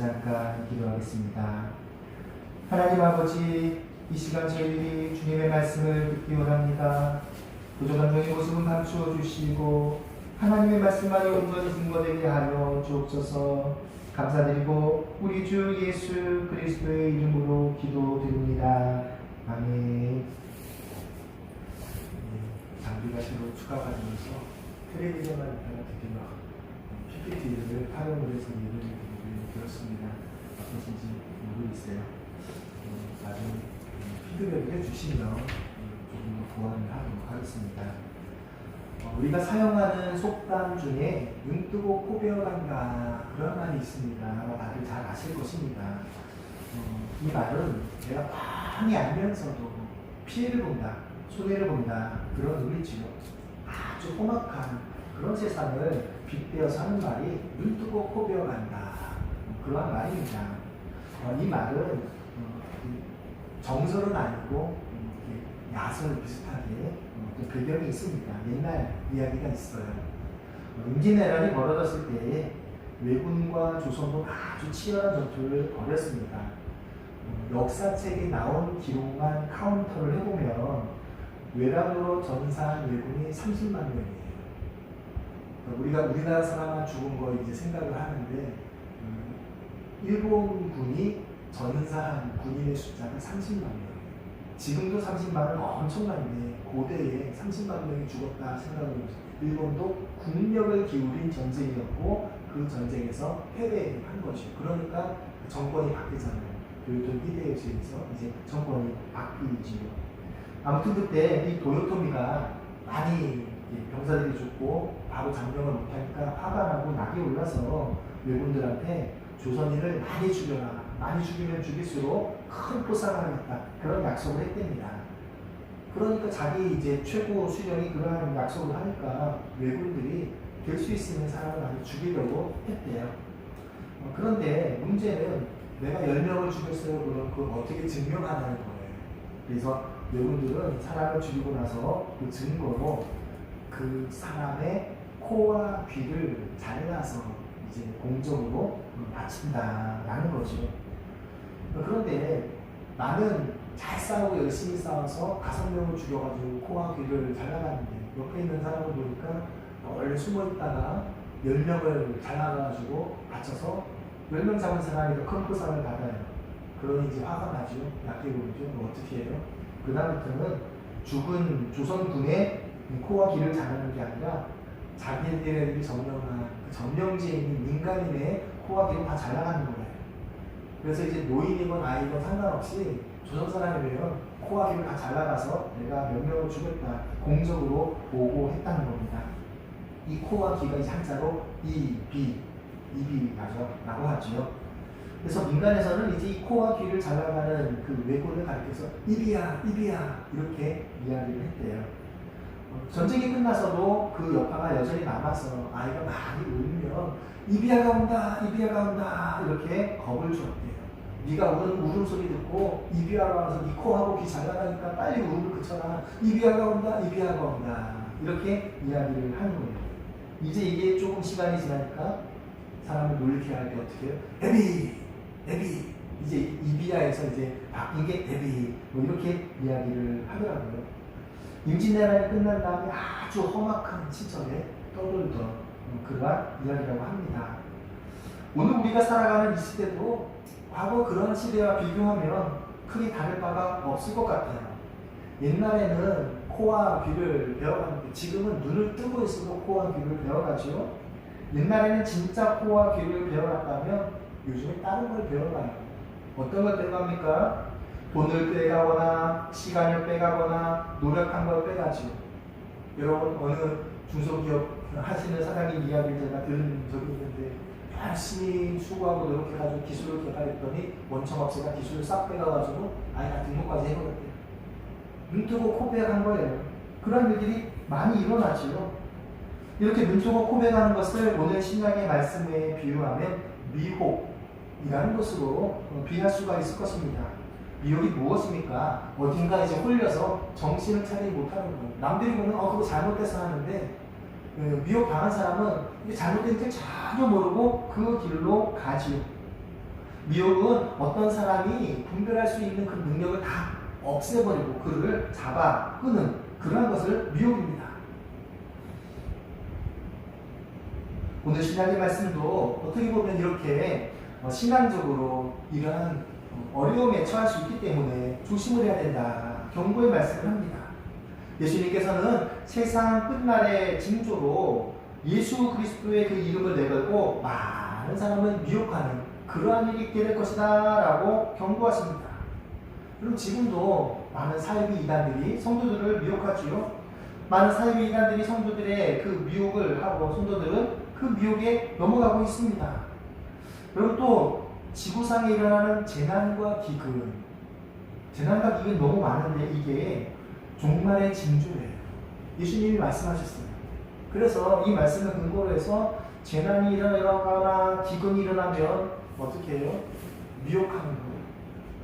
잠깐 기도하겠습니다. 하나님 아버지, 이 시간 저희들이 주님의 말씀을 듣기 원합니다. 부족한 저희 모습은 감추어 주시고 하나님의 말씀만이 온전히 증거되게 하여 주옵소서. 감사드리고 우리 주 예수 그리스도의 이름으로 기도드립니다. 아멘. 장비가 새로 추가받으면서 텔레비전만 있다가 드디어 PPT를 활용을 해서 예배를 드렸습니다. 어떠신지 모르겠어요. 나중에 피드백을 해주시면 조금 더 보완을 하도록 하겠습니다. 우리가 사용하는 속담 중에 눈 뜨고 코 베어간다 그런 말이 있습니다. 아마 다들 잘 아실 것입니다. 이 말은 내가 많이 알면서도 피해를 본다, 손해를 본다 그런 의미지요. 아주 험악한 그런 세상을 빗대어서 하는 말이 눈 뜨고 코 베어간다 그러한 말입니다. 이 말은 정설은 아니고 야설 비슷하게 배경이 있습니다. 옛날 이야기가 있어요. 임진왜란이 벌어졌을 때에 왜군과 조선군 아주 치열한 전투를 벌였습니다. 역사책에 나온 기록만 카운터를 해보면 외란으로 전사한 왜군이 30만 명이에요. 우리나라 사람만 죽은 거 이제 생각을 하는데 일본군이 전사한 군인의 숫자가 30만 명. 지금도 30만은 엄청난데 고대에 30만 명이 죽었다 생각을 해보세요. 일본도 국력을 기울인 전쟁이었고 그 전쟁에서 패배한 것이죠. 그러니까 정권이 바뀌잖아요. 도요토미 히데요시에서 이제 정권이 바뀌지요. 아무튼 그때 이 도요토미가 많이 병사들이 죽고 바로 장병을 못하니까 화가 나고 낙이 올라서 왜군들한테 조선인을 많이 죽여라. 많이 죽이면 죽일수록 큰 포상을 하겠다. 그런 약속을 했답니다. 그러니까 자기 이제 최고 수령이 그러한 약속을 하니까 왜군들이 될 수 있는 사람을 많이 죽이려고 했대요. 그런데 문제는 내가 10명을 죽였어요. 그럼 그걸 어떻게 증명하냐는 거예요. 그래서 왜군들은 사람을 죽이고 나서 그 증거로 그 사람의 코와 귀를 잘라서 이제 공적으로 바친다라는 거죠. 그런데 나는 잘 싸우고 열심히 싸워서 5명을 죽여가지고 코와 귀를 잘라갔는데 옆에 있는 사람을 보니까 원래 숨어있다가 10명을 잘라가지고 바쳐서 10명 잡은 사람이 더 큰 포상을 받아요. 그러니 이제 화가 나죠. 약해 보이죠. 어떻게 해요? 그 다음부터는 죽은 조선군의 코와 귀를 자르는 게 아니라 자기들에게 점령한 그 점령지에 있는 민간인의 코와 귀를 다 잘라가는 거예요. 그래서 이제 노인이건 아이건 상관없이 조선 사람이면 코와 귀를 다 잘라가서 내가 몇 명을 죽였다 공적으로 보고했다는 겁니다. 이 코와 귀가 이제 한자로 이비가죠 라고 하죠. 그래서 민간에서는 이제 이 코와 귀를 잘라가는 그 왜군을 가리켜서 이비야 이렇게 이야기를 했대요. 전쟁이 끝나서도 그 여파가 여전히 남아서 아이가 많이 울면 이비야가 온다 이렇게 겁을 주었대요. 네가 우는 울음소리 듣고 이비야가 와서 네 코하고 귀 잘라가니까 빨리 울음을 그쳐라. 이비야가 온다 이렇게 이야기를 하는 거예요. 이제 이게 조금 시간이 지나니까 사람을 놀리게 할 때 어떻게 해요? 에비 이제 이비야에서 이제 바뀐 게 에비 이렇게 이야기를 하더라고요. 임진왜란이 끝난 다음에 아주 험악한 시절에 떠돌던 그러한 이야기라고 합니다. 오늘 우리가 살아가는 이 시대도 과거 그런 시대와 비교하면 크게 다를 바가 없을 것 같아요. 옛날에는 코와 귀를 배워갔는데 지금은 눈을 뜨고 있어도 코와 귀를 배워가죠. 옛날에는 진짜 코와 귀를 배워갔다면 요즘에 다른 걸 배워가요. 어떤 걸 배워갑니까? 돈을 빼가거나 시간을 빼가거나 노력한 걸 빼가지고. 여러분 어느 중소기업 하시는 사장님 이야기를 제가 들은 적이 있는데 열심히 수고하고 노력해가지고 기술을 개발했더니 원청업체가 기술을 싹 빼가가지고 아이가 등록까지 해버렸대요. 눈 뜨고 코 베어간 거예요. 그런 일들이 많이 일어나지요. 이렇게 눈 뜨고 코 베어가는 것을 오늘 신약의 말씀에 비유하면 미혹이라는 것으로 비할 수가 있을 것입니다. 미혹이 무엇입니까? 어딘가 이제 홀려서 정신을 차리지 못하는 거예요. 남들이 보면 그거 잘못돼서 하는데 미혹 당한 사람은 잘못된 줄 전혀 모르고 그 길로 가지요. 미혹은 어떤 사람이 분별할 수 있는 그 능력을 다 없애버리고 그를 잡아 끄는 그러한 것을 미혹입니다. 오늘 신약의 말씀도 어떻게 보면 이렇게 신앙적으로 이러한 어려움에 처할 수 있기 때문에 조심을 해야 된다. 경고의 말씀을 합니다. 예수님께서는 세상 끝날의 징조로 예수 그리스도의 그 이름을 내걸고 많은 사람을 미혹하는 그러한 일이 있게 될 것이다 라고 경고하십니다. 그리고 지금도 많은 사이비 이단들이 성도들을 미혹하지요. 많은 사이비 이단들이 성도들의 그 미혹을 하고 성도들은 그 미혹에 넘어가고 있습니다. 그리고 또 지구상에 일어나는 재난과 기근 너무 많은데 이게 종말의 징조예요. 예수님이 말씀하셨어요. 그래서 이 말씀을 근거로 해서 재난이 일어나거나 기근이 일어나면 어떻게 해요? 미혹하는 거예요.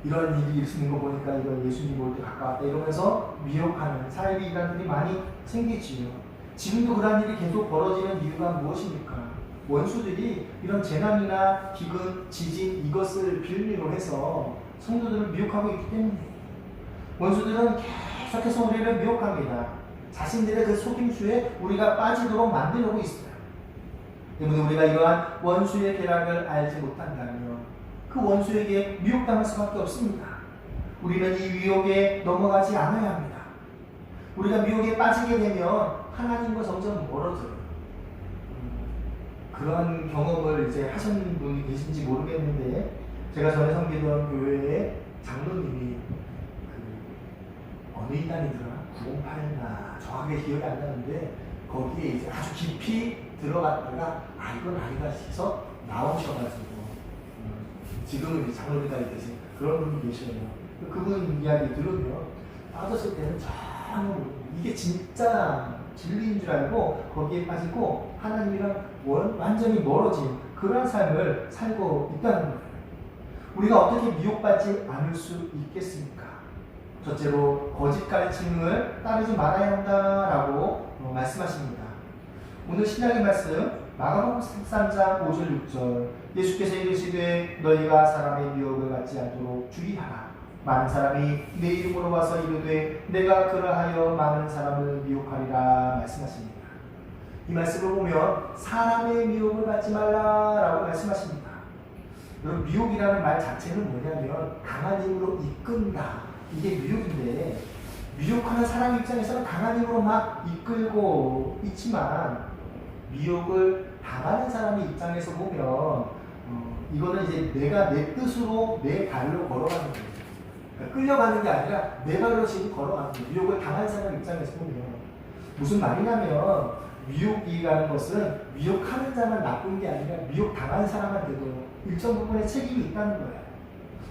이런 일이 있는 거 보니까 이건 예수님 올 때 가까웠다 이러면서 미혹하는 사이비 이단들이 많이 생기지요. 지금도 그런 일이 계속 벌어지는 이유가 무엇입니까? 원수들이 이런 재난이나 기근, 지진 이것을 빌미로 해서 성도들을 미혹하고 있기 때문에 원수들은 계속해서 우리를 미혹합니다. 자신들의 그 속임수에 우리가 빠지도록 만들고 있어요. 때문에 우리가 이러한 원수의 계략을 알지 못한다면 그 원수에게 미혹당할 수밖에 없습니다. 우리는 이 미혹에 넘어가지 않아야 합니다. 우리가 미혹에 빠지게 되면 하나님과 점점 멀어져요. 그런 경험을 이제 하신 분이 계신지 모르겠는데 제가 전에 섬기던 교회의 장로님이 어느 이단이더라? 908나 정확하게 기억이 안 나는데 거기에 이제 아주 깊이 들어갔다가 이건 아니다 해서 나오셔가지고 지금은 이제 장로님이 되신 그런 분이 계셔요. 그분 이야기 들으면 빠졌을 때는 참 이게 진짜 진리인 줄 알고 거기에 빠지고 하나님이랑 완전히 멀어진 그런 삶을 살고 있다는 거예요. 우리가 어떻게 미혹받지 않을 수 있겠습니까? 첫째로 거짓 가르침을 따르지 말아야 한다라고 말씀하십니다. 오늘 신약의 말씀 마가복음 13장 5절 6절 예수께서 이르시되 너희가 사람의 미혹을 받지 않도록 주의하라. 많은 사람이 내 이름으로 와서 이르되 내가 그러하여 많은 사람을 미혹하리라 말씀하십니다. 이 말씀을 보면 사람의 미혹을 받지 말라라고 말씀하십니다. 여러분 미혹이라는 말 자체는 뭐냐면 강한 힘으로 이끈다. 이게 미혹인데 미혹하는 사람 입장에서는 강한 힘으로 막 이끌고 있지만 미혹을 당하는 사람의 입장에서 보면 이거는 이제 내가 내 뜻으로 내 발로 걸어가는 거예요. 그러니까 끌려가는 게 아니라 내 발로 지금 걸어가는 거예요. 미혹을 당한 사람 입장에서 보면 무슨 말이냐면 미혹이라는 것은 미혹하는 자만 나쁜 게 아니라 미혹 당한 사람한테도 일정 부분의 책임이 있다는 거예요.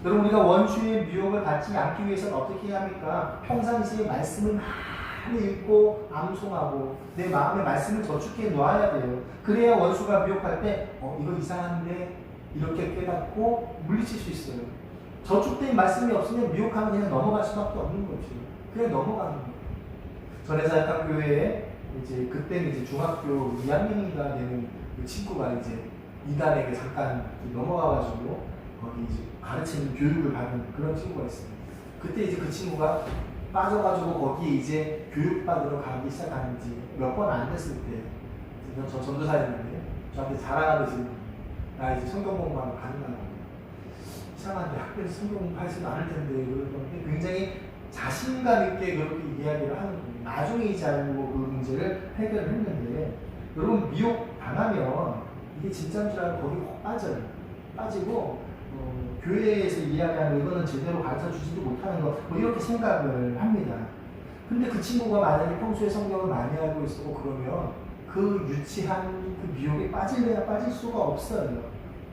여러분 우리가 원수의 미혹을 받지 않기 위해서는 어떻게 해야 합니까? 평상시에 말씀을 많이 읽고 암송하고 내 마음에 말씀을 저축해 놓아야 돼요. 그래야 원수가 미혹할 때 이거 이상한데 이렇게 깨닫고 물리칠 수 있어요. 저축된 말씀이 없으면 미혹하면 그냥 넘어갈 수밖에 없는 거죠. 그냥 넘어가는 거예요. 전에 사역한 교회에 이제 그때는 이제 중학교 2학년인가 되는 그 친구가 이제 이단에게 잠깐 넘어가가지고 거기 이제 가르치는 교육을 받는 그런 친구가 있어요. 그때 이제 그 친구가 빠져가지고 거기 이제 교육받으러 가기 시작하는지 몇 번 안 됐을 때, 저 전도사였는데 저한테 자랑하듯이 나 이제 성경 공부하러 가는다고. 이상한데 학교에서 성경 공부하지도 않을 텐데 그러던데 굉장히 자신감 있게 그렇게 이야기를 하는 거예요. 나중에 이제 알고 그 문제를 해결을 했는데 여러분 미혹 당하면 이게 진짜인 줄 알고 거기 확 빠져요. 빠지고 교회에서 이야기하는 이거는 제대로 가르쳐 주지도 못하는 거 뭐 이렇게 생각을 합니다. 근데 그 친구가 만약에 평소에 성경을 많이 알고 있었고 그러면 그 유치한 그 미혹에 빠질래야 빠질 수가 없어요.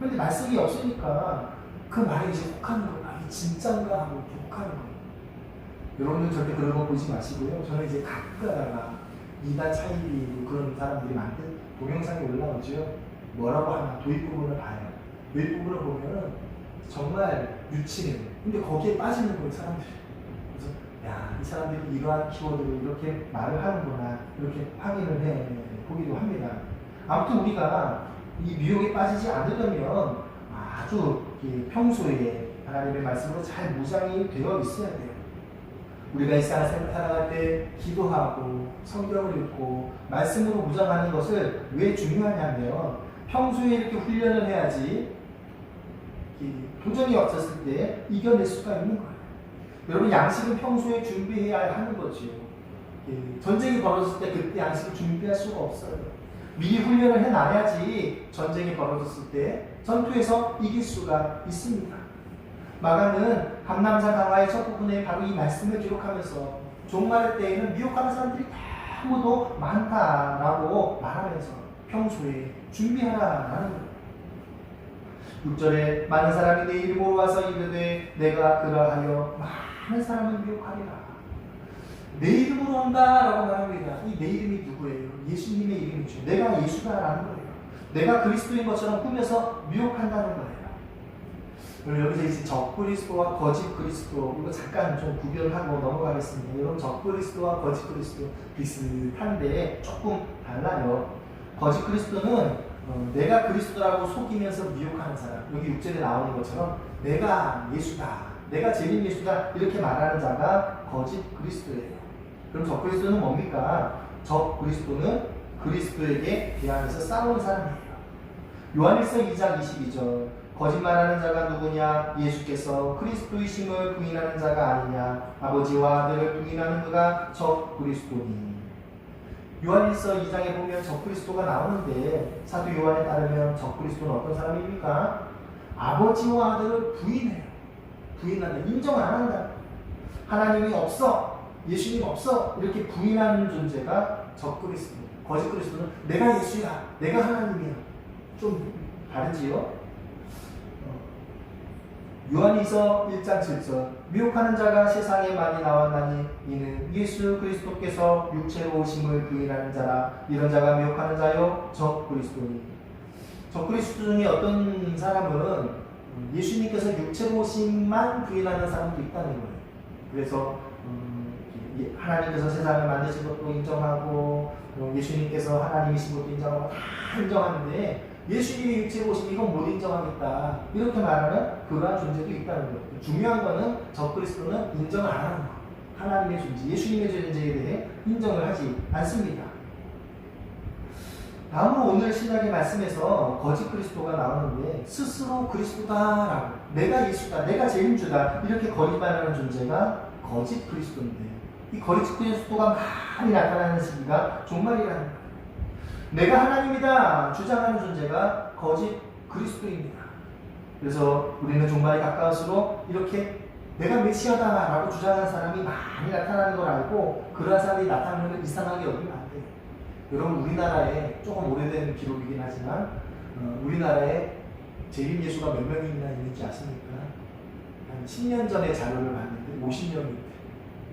근데 말씀이 없으니까 그 말에 이제 혹하는 거예요. 이 진짠가 하고 이렇게 혹하는 거예요. 여러분들 절대 그런 거 보지 마시고요. 저는 이제 가끔 가다가 이단 차이비 그런 사람들이 만든 동영상이 올라오죠. 뭐라고 하나 도입 부분을 봐요. 도입 부분을 보면은 정말 유치해요. 근데 거기에 빠지는 거예요, 사람들이. 그래서 야, 이 사람들이 이러한 키워드로 이렇게 말을 하는구나 이렇게 확인을 해 보기도 합니다. 아무튼 우리가 이 미혹에 빠지지 않으려면 아주 평소에 하나님의 말씀으로 잘 무장이 되어 있어야 돼요. 우리가 이 세상을 살아갈 때 기도하고 성경을 읽고 말씀으로 무장하는 것을 왜 중요하냐면 평소에 이렇게 훈련을 해야지 도전이 없었을 때 이겨낼 수가 있는 거예요. 여러분, 양식은 평소에 준비해야 하는 거지요. 전쟁이 벌어졌을 때 그때 양식을 준비할 수가 없어요. 미리 훈련을 해놔야지 전쟁이 벌어졌을 때 전투에서 이길 수가 있습니다. 마가는 감람산 강화의 첫 부분에 바로 이 말씀을 기록하면서 종말의 때에는 미혹하는 사람들이 너무도 많다라고 말하면서 평소에 준비하라라는 거예요. 6절에 많은 사람이 내 이름으로 와서 이르되 내가 그러하여 많은 사람을 미혹하리라. 내 이름으로 온다라고 말합니다. 이 내 이름이 누구예요? 예수님의 이름이죠. 내가 예수다라는 거예요. 내가 그리스도인 것처럼 꾸며서 미혹한다는 거예요. 그럼 여기서 이제 적그리스도와 거짓 그리스도, 이거 잠깐 좀 구별하고 넘어가겠습니다. 여러분, 적그리스도와 거짓 그리스도 비슷한데 조금 달라요. 거짓 그리스도는 내가 그리스도라고 속이면서 미혹하는 사람, 여기 6절에 나오는 것처럼 내가 예수다, 내가 재림 예수다 이렇게 말하는 자가 거짓 그리스도예요. 그럼 적그리스도는 뭡니까? 적그리스도는 그리스도에게 대항해서 싸우는 사람이에요. 요한일서 2장 22절 거짓말하는 자가 누구냐? 예수께서 그리스도이심을 부인하는 자가 아니냐? 아버지와 아들을 부인하는 그가 적그리스도니. 요한일서 2장에 보면 적그리스도가 나오는데 사도 요한에 따르면 적그리스도는 어떤 사람입니까? 아버지와 아들을 부인해요. 부인한다. 인정 안 한다. 하나님이 없어. 예수님 없어. 이렇게 부인하는 존재가 적그리스도. 거짓 그리스도는 내가 예수야. 내가 하나님이야. 좀 다르지요? 요한일서 1장 7절 미혹하는 자가 세상에 많이 나왔나니 이는 예수 그리스도께서 육체로 오심을 부인하는 자라. 이런 자가 미혹하는 자요 적그리스도니. 적그리스도 중에 어떤 사람은 예수님께서 육체로 오심만 부인하는 사람도 있다는 거예요. 그래서 하나님께서 세상을 만드신 것도 인정하고 예수님께서 하나님이신 것도 인정하고 다 인정하는데 예수님이 육체로 오신 이건 못 인정하겠다 이렇게 말하는 그러한 존재도 있다는 거예요. 중요한 거는 적그리스도는 인정을 안 하는 거예요. 하나님의 존재, 예수님의 존재에 대해 인정을 하지 않습니다. 다음으로 오늘 신약의 말씀에서 거짓 그리스도가 나오는데 스스로 그리스도다라고 내가 예수다, 내가 재림주다 이렇게 거짓말하는 존재가 거짓 그리스도인데 이 거짓 그리스도가 많이 나타나는 시기가 종말이라는 거예요. 내가 하나님이다 주장하는 존재가 거짓 그리스도입니다. 그래서 우리는 종말이 가까울수록 이렇게 내가 메시아다라고 주장하는 사람이 많이 나타나는 걸 알고 그러한 사람이 나타나는 걸 이상하게 여기면 안 돼요. 여러분, 우리나라에 조금 오래된 기록이긴 하지만 우리나라에 재림 예수가 몇 명이나 있는지 아십니까? 한 10년 전에 자료를 봤는데 50명이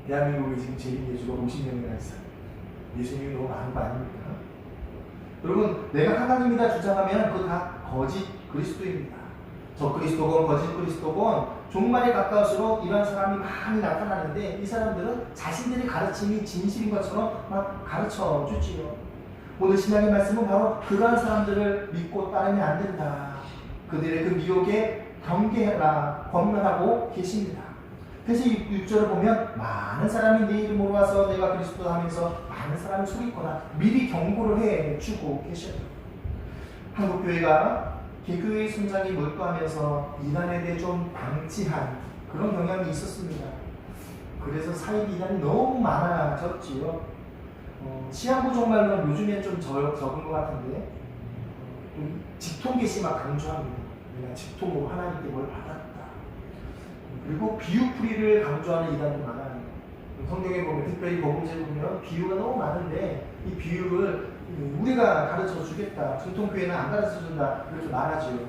대한민국에 지금 재림 예수가 50명이나 있어요. 예수님이 너무 많은 거 아닙니까? 여러분, 내가 하나님이다 주장하면 그거 다 거짓 그리스도입니다. 적그리스도건 거짓 그리스도건 종말에 가까울수록 이런 사람이 많이 나타나는데 이 사람들은 자신들의 가르침이 진실인 것처럼 막 가르쳐 주지요. 오늘 신약의 말씀은 바로 그러한 사람들을 믿고 따르면 안 된다. 그들의 그 미혹에 경계해라 권면하고 계십니다. 그래서 6절을 보면 많은 사람이 내 이름으로 와서 내가 그리스도다 하면서 많은 사람이 속이거나 미리 경고를 해주고 계셔요. 한국교회가 개교의 순장이 몰두하면서 이단에 대해 좀 방치한 그런 경향이 있었습니다. 그래서 사입 이단이 너무 많아졌지요. 시한부 종말론 요즘엔 좀 적은 것 같은데 직통계시 막 강조합니다. 내가 직통으로 하나님께 뭘 받았다. 그리고 비유풀이를 강조하는 이단도 많아요. 성경에 보면 특별히 복음서에 보면 비유가 너무 많은데 이 비유를 우리가 가르쳐 주겠다. 정통교회는 안 가르쳐 준다. 이렇게 말하죠.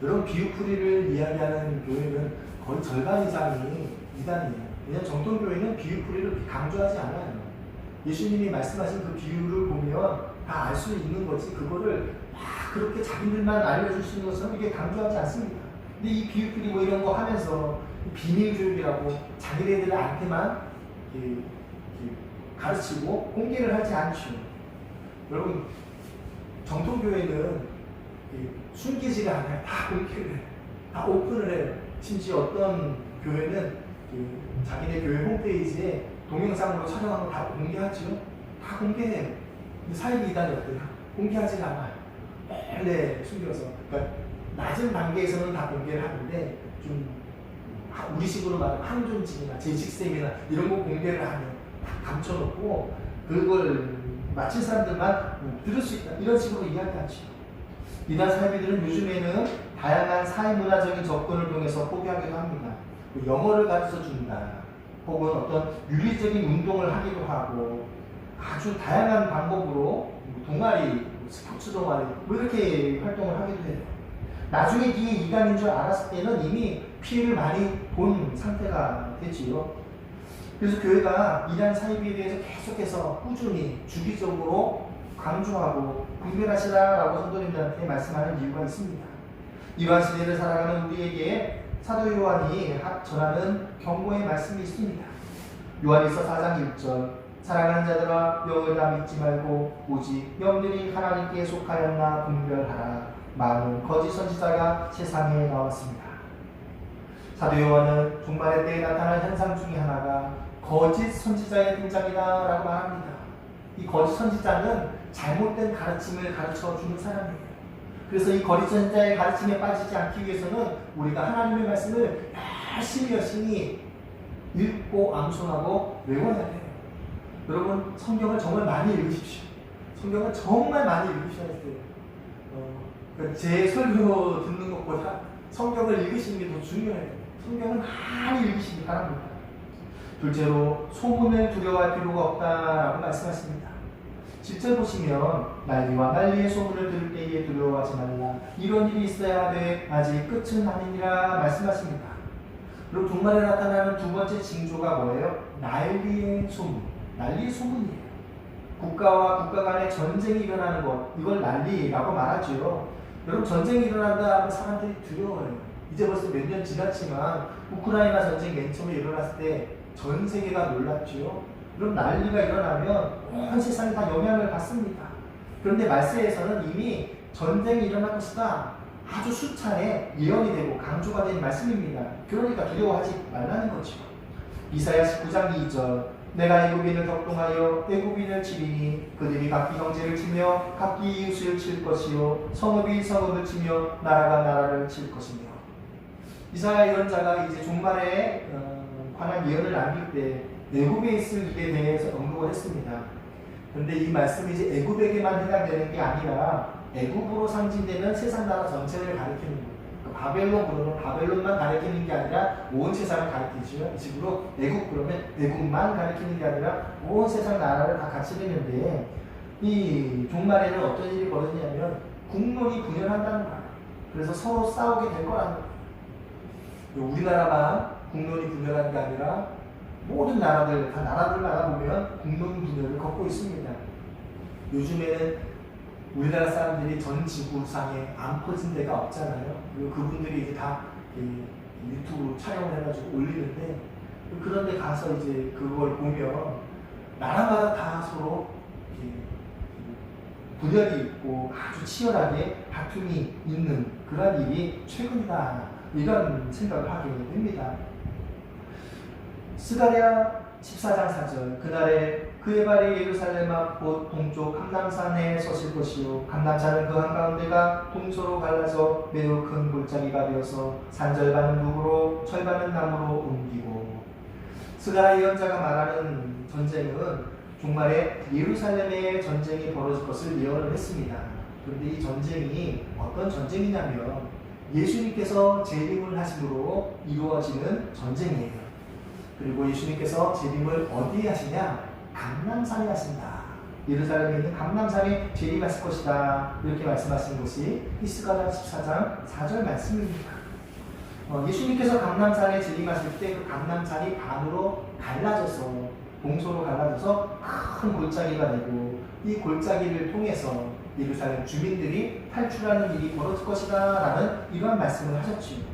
여러분, 비유풀이를 이야기하는 교회는 거의 절반 이상이 이단이에요. 왜냐하면 정통교회는 비유풀이를 강조하지 않아요. 예수님이 말씀하신 그 비유를 보면 다 알 수 있는 거지 그거를 막 그렇게 자기들만 알려줄 수 있는 것처럼 이게 강조하지 않습니다. 근데 이 비유풀이 뭐 이런 거 하면서 비밀교육이라고 자기네들한테만 가르치고 공개를 하지 않죠. 여러분, 정통교회는 숨기지가 않아요. 다 공개를 해요. 다 오픈을 해요. 심지어 어떤 교회는 자기네 교회 홈페이지에 동영상으로 촬영한 거 다 공개하죠. 다 공개해요. 근데 사이비 이단이 어때요? 공개하지 않아요. 네, 숨겨서. 그러니까 낮은 단계에서는 다 공개를 하는데 좀 우리식으로 말하면 항존직이나 재직생이나 이런 거 공개를 하면 다 감춰놓고 그걸 마친 사람들만 들을 수 있다. 이런 식으로 이야기하죠. 이단 사이비들은 요즘에는 다양한 사회문화적인 접근을 통해서 포기하기도 합니다. 영어를 가르쳐 준다. 혹은 어떤 윤리적인 운동을 하기도 하고 아주 다양한 방법으로 동아리, 스포츠 동아리 뭐 이렇게 활동을 하기도 해요. 나중에 이게 이단인 줄 알았을 때는 이미 피해를 많이 본 상태가 되지요. 그래서 교회가 이단 사이비에 대해서 계속해서 꾸준히 주기적으로 강조하고 분별하시라라고 성도님들한테 말씀하는 이유가 있습니다. 이러한 시대를 살아가는 우리에게 사도 요한이 전하는 경고의 말씀이 있습니다. 요한일서 4장 1절 사랑하는 자들아 영을 다 믿지 말고 오직 영들이 하나님께 속하였나 분별하라. 많은 거짓 선지자가 세상에 나왔습니다. 사도 요한은 종말의 때에 나타날 현상 중에 하나가 거짓 선지자의 등장이다 라고 말합니다. 이 거짓 선지자는 잘못된 가르침을 가르쳐 주는 사람이에요. 그래서 이 거짓 선지자의 가르침에 빠지지 않기 위해서는 우리가 하나님의 말씀을 열심히 읽고 암송하고 외워야 돼요. 여러분 성경을 정말 많이 읽으십시오. 성경을 정말 많이 읽으셔야 돼요. 제 설교 듣는 것보다 성경을 읽으시는 게 더 중요해요. 성경을 많이 읽으시기 바랍니다. 둘째로 소문을 두려워할 필요가 없다라고 말씀하십니다. 7절 보시면 난리와 난리의 소문을 들을 때에 두려워하지 말라. 이런 일이 있어야 하되 아직 끝은 아니니라 말씀하십니다. 그리고 종말에 나타나는 두 번째 징조가 뭐예요? 난리의 소문. 난리의 소문이에요. 국가와 국가 간의 전쟁이 일어나는 것, 이걸 난리라고 말하죠. 여러분 전쟁이 일어난다 하면 사람들이 두려워요. 이제 벌써 몇 년 지났지만 우크라이나 전쟁 맨 처음에 일어났을 때 전 세계가 놀랐죠. 그럼 난리가 일어나면 온 세상이 다 영향을 받습니다. 그런데 말세에서는 이미 전쟁이 일어날 것이다. 아주 수차례 예언이 되고 강조가 된 말씀입니다. 그러니까 두려워하지 말라는 거죠. 이사야 19장 2절 내가 애굽인을 격동하여 애굽인을 치리니 그들이 각기 형제를 치며 각기 이웃을 칠 것이요 성읍이 성읍을 치며 나라가 나라를 칠 것이며. 이사야 예언자가 이제 종말에 관한 예언을 남길 때 애굽에 있을 일에 대해서 언급을 했습니다. 그런데 이 말씀이 이제 애굽에게만 해당되는 게 아니라 애굽으로 상징되는 세상 나라 전체를 가리키는 거예요. 바벨론 그러면 바벨론만 가리키는 게 아니라 온 세상을 가리키죠. 이 식으로 애굽 그러면 애굽만 가리키는 게 아니라 온 세상 나라를 다 같이 되는데 이 종말에는 어떤 일이 벌어지냐면 국론이 분열한다는 거예요. 그래서 서로 싸우게 될 거라는 거예요. 우리나라만 국론이 분열한 게 아니라 모든 나라들, 다 나라들마다 보면 국론 분열을 겪고 있습니다. 요즘에는 우리나라 사람들이 전 지구상에 안 퍼진 데가 없잖아요. 그리고 그분들이 이제 다 유튜브 촬영을 해가지고 올리는데 그런 데 가서 이제 그걸 보면 나라마다 다 서로 분열이 있고 아주 치열하게 다툼이 있는 그런 일이 최근이다. 이런 생각을 하게 됩니다. 스가랴 14장 4절 그날에 그의 발이 예루살렘 앞 곧 동쪽 감람산에 서실 것이요 감람산은 그 한가운데가 동서로 갈라져 매우 큰 골짜기가 되어서 산절반은 누구로 절반은 나무로 옮기고. 스가랴 예언자가 말하는 전쟁은 종말에 예루살렘의 전쟁이 벌어질 것을 예언을 했습니다. 그런데 이 전쟁이 어떤 전쟁이냐면 예수님께서 재림을 하심으로 이루어지는 전쟁이에요. 그리고 예수님께서 재림을 어디에 하시냐? 감람산에 하신다. 예루살렘에 있는 감람산에 재림하실 것이다. 이렇게 말씀하신 것이 스가랴 14장 4절 말씀입니다. 예수님께서 감람산에 재림하실 때 그 감람산이 반으로 갈라져서 동서로 갈라져서 큰 골짜기가 되고 이 골짜기를 통해서 예루살렘 주민들이 탈출하는 일이 벌어질 것이다 라는 이러한 말씀을 하셨지요.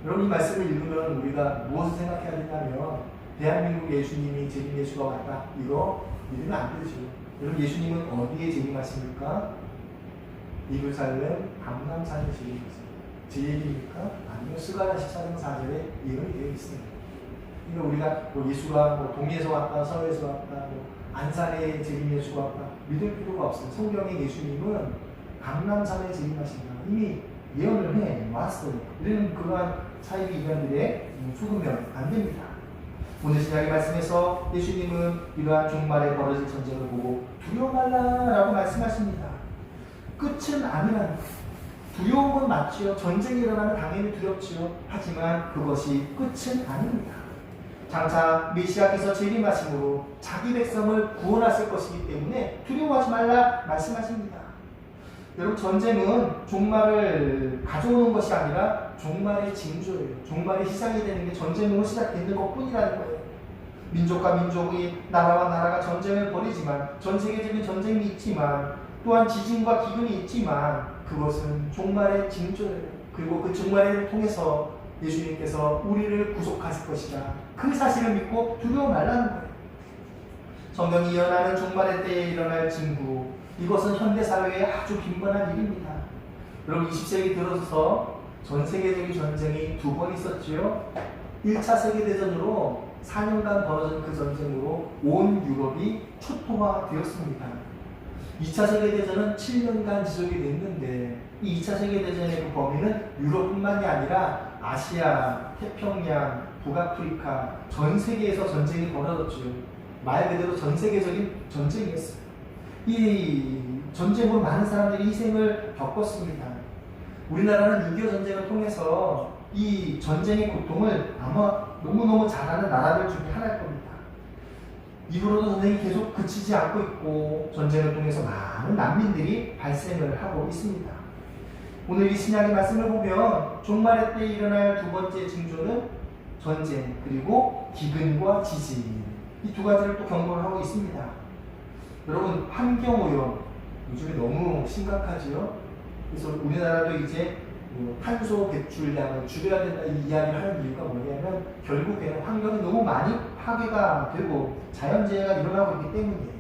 여러분 이 말씀을 읽으면 우리가 무엇을 생각해야 되냐면 대한민국 예수님이 재림 예수가 왔다 이거 믿으면 안 되죠. 여러분 예수님은 어디에 재림하십니까? 예루살렘 감람산에 지은 것입니다. 제 얘기입니까? 아니요. 스가랴 14장 4절에 예언이 되어 있습니다. 그러니까 우리가 뭐 예수가 뭐 동에서 왔다, 서에서 왔다, 뭐 안산에 재림 예수가 왔다 믿을 필요가 없어요. 성경의 예수님은 감람산에 재림하신다. 이미 예언을 해 왔어요. 우리는 그러한 사이비 이견들에 속으면 안 됩니다. 오늘 신약의 말씀에서 예수님은 이러한 종말에 벌어질 전쟁을 보고 두려워 말라라고 말씀하십니다. 끝은 아니라는 거예요. 두려움은 맞지요. 전쟁이 일어나면 당연히 두렵지요. 하지만 그것이 끝은 아닙니다. 장차 메시아께서 재림하심으로 자기 백성을 구원하실 것이기 때문에 두려워하지 말라 말씀하십니다. 여러분, 전쟁은 종말을 가져오는 것이 아니라 종말의 징조예요. 종말의 시작이 되는 게 전쟁으로 시작되는 것뿐이라는 거예요. 민족과 민족이, 나라와 나라가 전쟁을 벌이지만, 전 세계적인 전쟁이 있지만, 또한 지진과 기근이 있지만 그것은 종말의 징조예요. 그리고 그 종말을 통해서 예수님께서 우리를 구속하실 것이다. 그 사실을 믿고 두려워 말라는 거예요. 성경이 예언하는 종말의 때에 일어날 징후, 이것은 현대사회에 아주 빈번한 일입니다. 여러분, 20세기 들어서 전 세계적인 전쟁이 2번 있었지요. 1차 세계대전으로 4년간 벌어진 그 전쟁으로 온 유럽이 초토화되었습니다. 2차 세계대전은 7년간 지속이 됐는데 이 2차 세계대전의 그 범위는 유럽뿐만이 아니라 아시아, 태평양, 북아프리카 전 세계에서 전쟁이 벌어졌죠. 말 그대로 전 세계적인 전쟁이었어요. 이 전쟁으로 많은 사람들이 희생을 겪었습니다. 우리나라는 6.25 전쟁을 통해서 이 전쟁의 고통을 아마 너무너무 잘 아는 나라들 중에 하나일 겁니다. 이후로도 전쟁이 계속 그치지 않고 있고 전쟁을 통해서 많은 난민들이 발생을 하고 있습니다. 오늘 이 신약의 말씀을 보면 종말의 때에 일어날 2번째 징조는 전쟁 그리고 기근과 지진, 이 2가지를 또 경고를 하고 있습니다. 여러분, 환경오염 요즘에 너무 심각하지요. 그래서 우리나라도 이제 탄소 배출량을 줄여야 된다 이 이야기를 하는 이유가 뭐냐면 결국에는 환경이 너무 많이 파괴가 되고 자연재해가 일어나고 있기 때문이에요.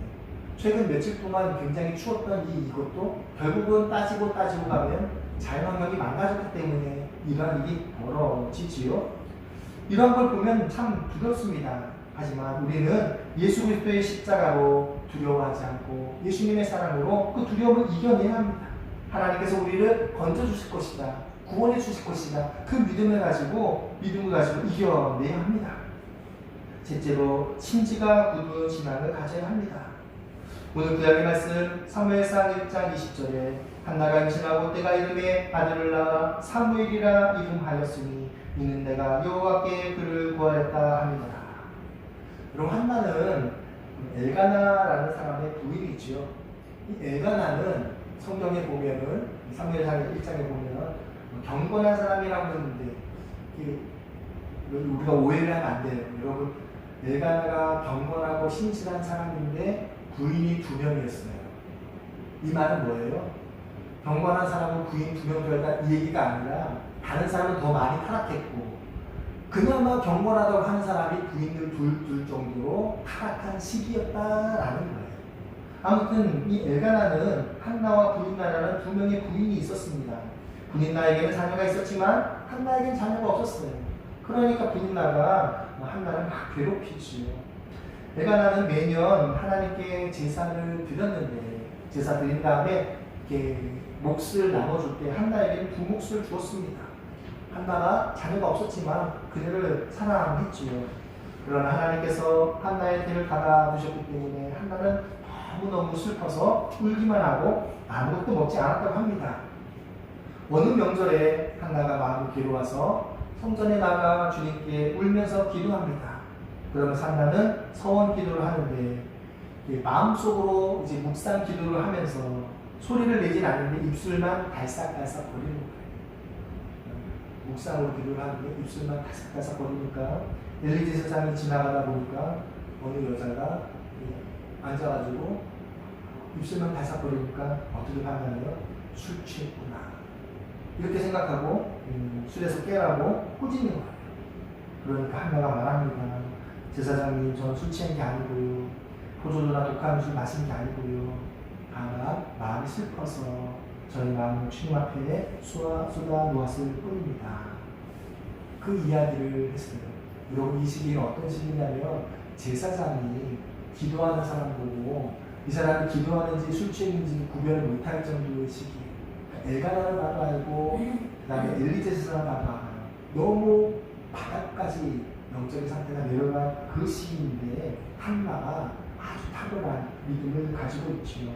최근 며칠 동안 굉장히 추웠던 이것도 결국은 따지고 가면 자연환경이 망가졌기 때문에 이러한 일이 벌어지지요. 이런 걸 보면 참 두렵습니다. 하지만 우리는 예수 그리스도의 십자가로 두려워하지 않고 예수님의 사랑으로 그 두려움을 이겨내야 합니다. 하나님께서 우리를 건져주실 것이다, 구원해 주실 것이다, 그 믿음을 가지고 이겨내야 합니다. 셋째로 심지가 굳은 신앙을 가져야 합니다. 오늘 구약의 말씀 사무엘상 1장 20절에 한나가 임신하고 때가 이름에 아들을 낳아 사무엘이라 이름하였으니 이는 내가 여호와께 그를 구하였다 합니다. 그럼 한나는 엘가나라는 사람의 부인이지요. 이 엘가나는 성경에 보면은 사무엘상 1장에 보면 경건한 사람이라고 했는데 우리가 오해를 하면 안 돼요. 여러분, 엘가나가 경건하고 신실한 사람인데 부인이 2명이었어요. 이 말은 뭐예요? 경건한 사람은 부인 2명 되었다 이 얘기가 아니라 다른 사람은 더 많이 타락했고 그나마 경건하다고 하는 사람이 부인을 둘 정도로 타락한 시기였다라는 거예요. 아무튼 이 엘가나는 한나와 부인나라는 2명의 부인이 있었습니다. 부인나에게는 자녀가 있었지만 한나에게는 자녀가 없었어요. 그러니까 부인나가 한나를 막 괴롭히지요. 엘가나는 매년 하나님께 제사를 드렸는데 제사 드린 다음에 이렇게 몫을 나눠줄 때 한나에게는 2몫을 주었습니다. 한나가 자녀가 없었지만 그녀를 사랑했지요. 그러나 하나님께서 한나의 태를 닫아두셨기 때문에 한나는 너무너무 슬퍼서 울기만 하고 아무것도 먹지 않았다고 합니다. 어느 명절에 한나가 마음이 괴로워서 성전에 나가 주님께 울면서 기도합니다. 그러면서 한나는 서원 기도를 하는데 마음속으로 이제 묵상 기도를 하면서 소리를 내진 않는데 입술만 달싹달싹 거리는 거예요. 묵상으로 기도를 하는데 입술만 달싹달싹 거리니까 엘리제 세상이 지나가다 보니까 어느 여자가 앉아가지고 입술만 달싹거리니까 어떻게 봤냐면 술 취했구나 이렇게 생각하고 술에서 깨라고 꾸짖는 거예요. 그러니까 한나가 말합니다. 제사장님, 저는 술 취한 게 아니고요, 포도주나 독한 술 마신 게 아니고요, 다만 마음이 슬퍼서 저희 마음을 주님 앞에 쏟아 놓았을 뿐입니다. 그 이야기를 했어요. 여러분, 이 시기는 어떤 시기냐면 제사장이 기도하는 사람 보고 이 사람이 기도하는지 술 취했는지 구별을 못할 정도의 시기예요. 그러니까 엘가나를 봐도 알고 그 다음에 엘리제사를 봐도 알아요. 너무 바닥까지 영적인 상태가 내려간 그 시기인데 한나가 아주 탁월한 믿음을 가지고 있지요.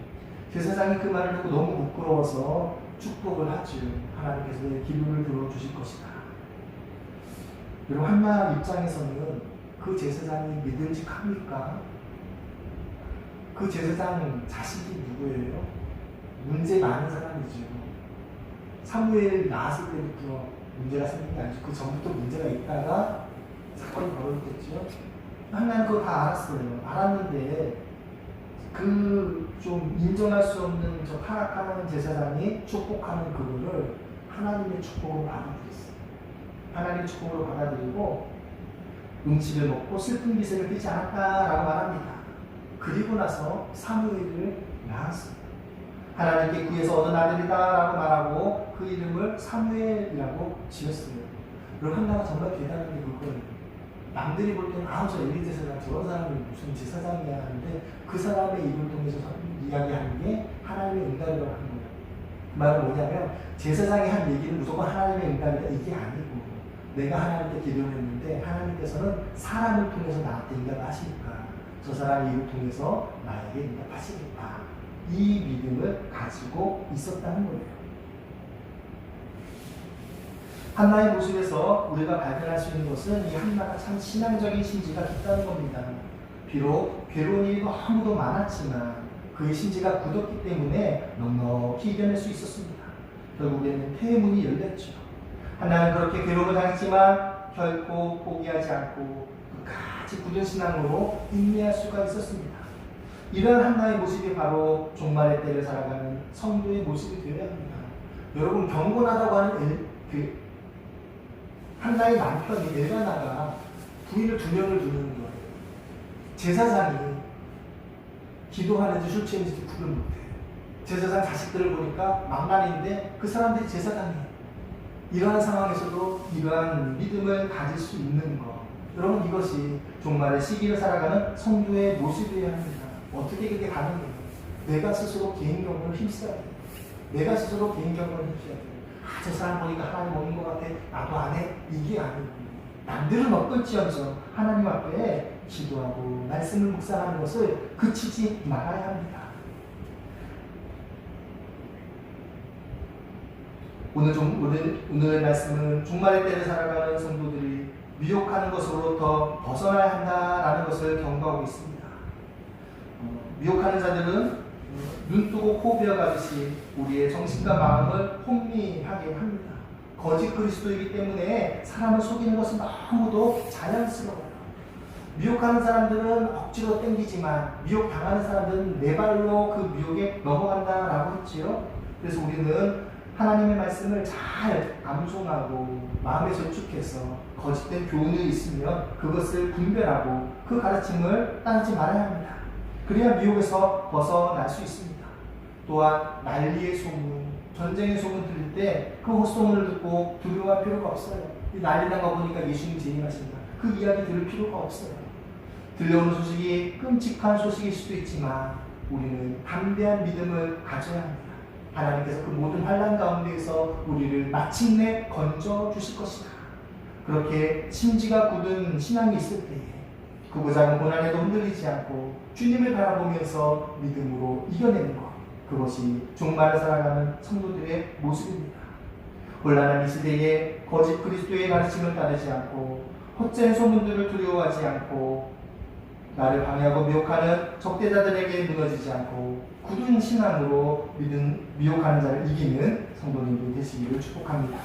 제사장이 그 말을 듣고 너무 부끄러워서 축복을 하죠. 하나님께서 내 기도를 들어주실 것이다. 그리고 한나 입장에서는 그 제사장이 믿음직합니까? 그 제사장 자식이 누구예요? 문제 많은 사람이죠. 사무엘 나왔을 때부터 문제가 생긴 게 아니죠. 그 전부터 문제가 있다가 사건이 벌어졌겠죠. 한나는 그거 다 알았어요. 알았는데 그 좀 인정할 수 없는 저 타락하는 제사장이 축복하는 그거를 하나님의 축복으로 받아들였어요. 하나님의 축복으로 받아들이고 음식을 먹고 슬픈 기색을 띠지 않았다라고 말합니다. 그리고 나서 사무엘을 낳았습니다. 하나님께 구해서 얻은 아들이다라고 말하고 그 이름을 사무엘이라고 지었어요. 그리고 한나가 정말 대단한 게 그거예요. 남들이 볼 때는 저 엘리 제사장 저런 사람이 무슨 제사장이야 하는데 그 사람의 입을 통해서 이야기하는 게 하나님의 응답이라고 하는 거예요. 그 말은 뭐냐면 제사장이 한 얘기는 무조건 하나님의 응답이다 이게 아니고 내가 하나님께 기도를 했는데 하나님께서는 사람을 통해서 나한테 응답하시니까 저 사람의 입을 통해서 나에게 응답하시겠다. 이 믿음을 가지고 있었다는 거예요. 한나의 모습에서 우리가 발견할 수 있는 것은 이 한나가 참 신앙적인 심지가 깊다는 겁니다. 비록 괴로운 일이 너무도 많았지만 그의 심지가 굳었기 때문에 넉넉히 이겨낼 수 있었습니다. 결국에는 폐문이 열렸죠. 한나는 그렇게 괴로움을 당했지만 결코 포기하지 않고 끝까지 굳은 신앙으로 인내할 수가 있었습니다. 이러한 한나의 모습이 바로 종말의 때를 살아가는 성도의 모습이 되어야 합니다. 여러분, 경건하다고 하는 한나의 남편이 엘가나가 부인을 2명을 두는 거예요. 제사장이 기도하는지 술 취했는지 구별 못해요. 제사장 자식들을 보니까 망나니인데 그 사람들이 제사장이에요. 이러한 상황에서도 이러한 믿음을 가질 수 있는 것. 여러분, 이것이 종말의 시기를 살아가는 성도의 모습이어야 합니다. 어떻게 그렇게 가능해요? 내가 스스로 개인 경험을 힘써야 돼요. 내가 스스로 개인 경험을 힘써야 돼요. 저 사람 보니까 하나님 없는 것 같아. 나도 안 해. 이게 아니고 남들은 어떨지언정 하나님 앞에 기도하고 말씀을 묵상하는 것을 그치지 말아야 합니다. 오늘의 말씀은 종말의 때를 살아가는 성도들이 미혹하는 것으로부터 벗어나야 한다라는 것을 경고하고 있습니다. 미혹하는 자들은 눈 뜨고 코 베어가듯이 우리의 정신과 마음을 혼미하게 합니다. 거짓 그리스도이기 때문에 사람을 속이는 것은 너무도 자연스러워요. 미혹하는 사람들은 억지로 땡기지만 미혹당하는 사람들은 내 발로 그 미혹에 넘어간다라고 했지요. 그래서 우리는 하나님의 말씀을 잘 암송하고 마음에 저축해서 거짓된 교훈이 있으면 그것을 분별하고 그 가르침을 따르지 말아야 합니다. 그래야 미혹에서 벗어날 수 있습니다. 또한 난리의 소문, 전쟁의 소문 들릴 때 그 헛소문을 듣고 두려워할 필요가 없어요. 난리 난 거 보니까 예수님 재림하신다. 그 이야기 들을 필요가 없어요. 들려오는 소식이 끔찍한 소식일 수도 있지만 우리는 담대한 믿음을 가져야 합니다. 하나님께서 그 모든 환난 가운데에서 우리를 마침내 건져 주실 것이다. 그렇게 심지가 굳은 신앙이 있을 때에 크고 작은 고난에도 흔들리지 않고 주님을 바라보면서 믿음으로 이겨내는 것, 그것이 종말을 살아가는 성도들의 모습입니다. 혼란한 이 시대에 거짓 그리스도의 가르침을 따르지 않고 헛된 소문들을 두려워하지 않고 나를 방해하고 미혹하는 적대자들에게 무너지지 않고 굳은 신앙으로 믿음 미혹하는 자를 이기는 성도님들 되시기를 축복합니다.